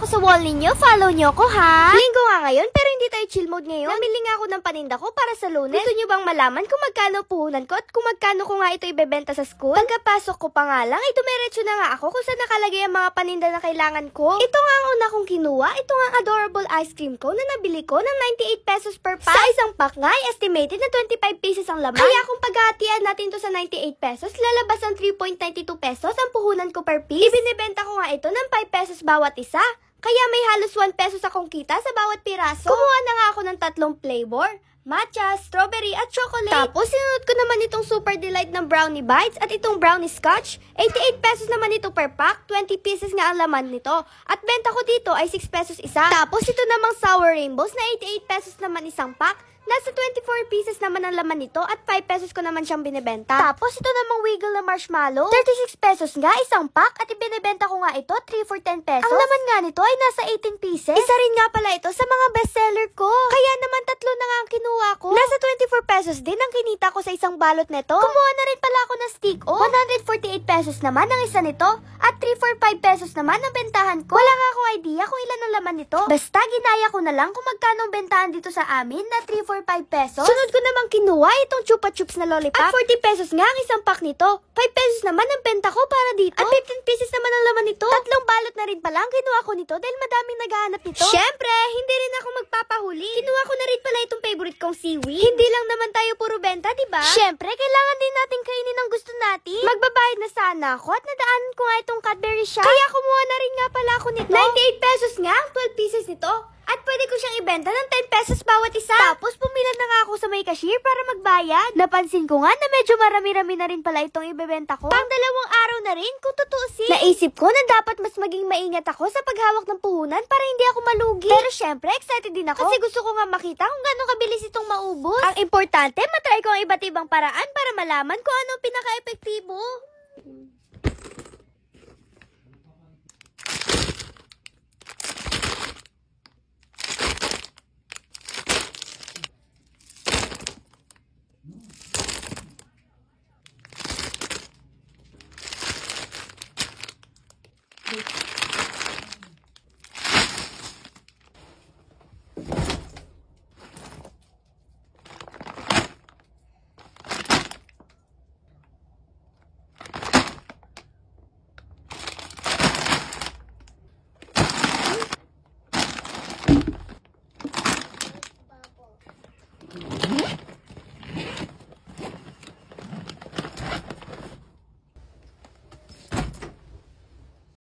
ako sa wall ninyo. Follow nyo ko, ha? Linggo nga ngayon, pero hindi tayo chill mode ngayon. Namili nga ako ng paninda ko para sa Lunes. Gusto nyo bang malaman kung magkano puhunan ko at kung magkano ko nga ito ibebenta sa school? Pagkapasok ko pa nga lang, dumiretso na nga ako kung saan nakalagay ang mga paninda na kailangan ko. Ito nga ang una kong kinuha. Ito nga ang adorable ice cream ko na nabili ko ng 98 pesos per pack. Sa isang pack nga, estimated na 25 pieces ang laman. Kaya kung paghahatian natin to sa 98 pesos, lalabas ang 3.92 pesos ang puhunan ko per piece. Ibinibenta ko nga ito ng 5 pesos bawat isa. Kaya may halos 1 pesos akong kita sa bawat piraso. Kumuha na nga ako ng 3 flavor. Matcha, strawberry, at chocolate. Tapos, sinunod ko naman itong Super Delight ng Brownie Bites at itong Brownie Scotch. 88 pesos naman ito per pack. 20 pieces nga ang laman nito. At benta ko dito ay 6 pesos isa. Tapos, ito namang Sour Rainbows na 88 pesos naman isang pack. Nasa 24 pieces naman ang laman nito at 5 pesos ko naman siyang binibenta. Tapos, ito namang Wiggle na marshmallow. 36 pesos nga isang pack at ibinibenta ko nga ito 3 for 10 pesos. Ang laman nga nito ay nasa 18 pieces. Isa rin nga pala ito sa mga bestseller ko. Kaya naman 3 na nga ang kinuha ko. Nasa 24 pesos din ang kinita ko sa isang balot nito. Kumuha na rin pala ako ng stick-o. 148 pesos naman ang isa nito at 3 for 5 pesos naman ang bentahan ko. Wala nga akong idea kung ilan ang laman nito. Basta ginaya ko na lang kung magkano ang bentahan dito sa amin na 3 for 5 pesos. Sunod ko namang kinuha itong Chupa Chups na lollipop. At 40 pesos nga ang isang pack nito. 5 pesos naman ang benta ko para dito. At 15 pieces naman ang laman nito. 3 balot na rin pala ang kinuha ko nito dahil madaming naghahanap nito. Syempre, hindi rin ako magpapahuli. Kinuha ko na rin pala itong favorite kong seaweed. Hindi lang naman tayo puro benta, diba? Syempre, kailangan din natin kainin ang gusto natin. Magbabayad na sana ako at nadaanan ko nga itong Cadbury shop. Kaya kumuha na rin nga pala ako nito. 98 pesos nga ang 12 pieces nito. At pwede ko siyang ibenta ng 10 pesos bawat isa. Tapos pumila na nga ako sa may cashier para magbayad. Napansin ko nga na medyo marami-rami na rin pala itong ibebenta ko. Pang 2 araw na rin kung tutuusin. Naisip ko na dapat mas maging maingat ako sa paghawak ng puhunan para hindi ako malugi. Pero syempre, excited din ako. Kasi gusto ko nga makita kung gano'ng kabilis itong maubos. Ang importante, matry ko ang iba't ibang paraan para malaman kung anong pinaka-epektibo.